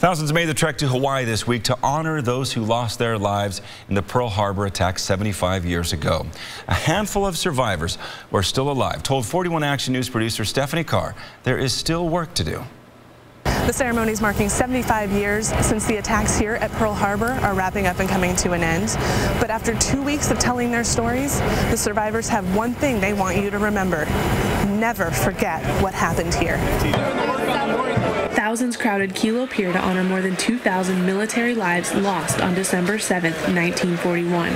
Thousands made the trek to Hawaii this week to honor those who lost their lives in the Pearl Harbor attack 75 years ago. A handful of survivors who are still alive told 41 Action News producer Stephanie Carr there is still work to do. The ceremonies marking 75 years since the attacks here at Pearl Harbor are wrapping up and coming to an end. But after 2 weeks of telling their stories, the survivors have one thing they want you to remember. Never forget what happened here. Thousands crowded Kilo Pier to honor more than 2,000 military lives lost on December 7, 1941.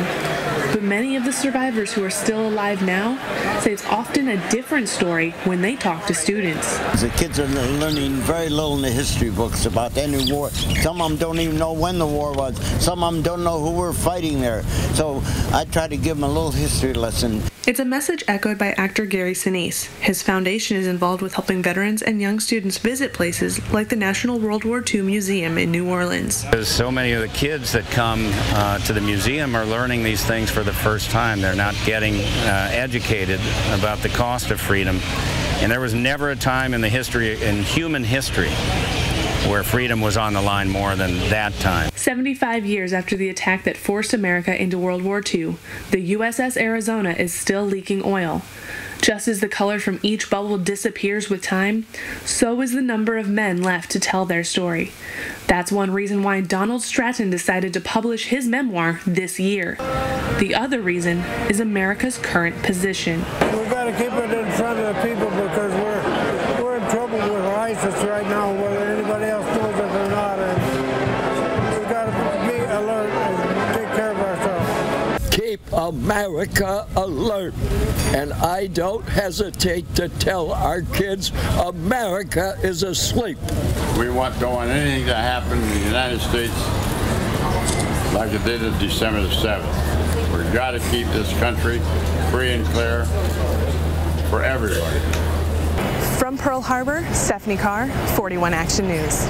But many of the survivors who are still alive now say it's often a different story when they talk to students. The kids are learning very little in the history books about any war. Some of them don't even know when the war was. Some of them don't know who were fighting there. So I try to give them a little history lesson. It's a message echoed by actor Gary Sinise. His foundation is involved with helping veterans and young students visit places like the National World War II Museum in New Orleans. So many of the kids that come to the museum are learning these things for the first time. They're not getting educated about the cost of freedom. And there was never a time in human history where freedom was on the line more than that time. 75 years after the attack that forced America into World War II, the USS Arizona is still leaking oil. Just as the color from each bubble disappears with time, so is the number of men left to tell their story. That's one reason why Donald Stratton decided to publish his memoir this year. The other reason is America's current position. We've got to keep it in front of the people because we're in trouble with ISIS right now, whether anybody else knows it or not. And we've got to be alert and take care of ourselves. Keep America alert. And I don't hesitate to tell our kids America is asleep. We don't want anything to happen in the United States like it did on December the 7th. We've got to keep this country free and clear for everybody. From Pearl Harbor, Stephanie Carr, 41 Action News.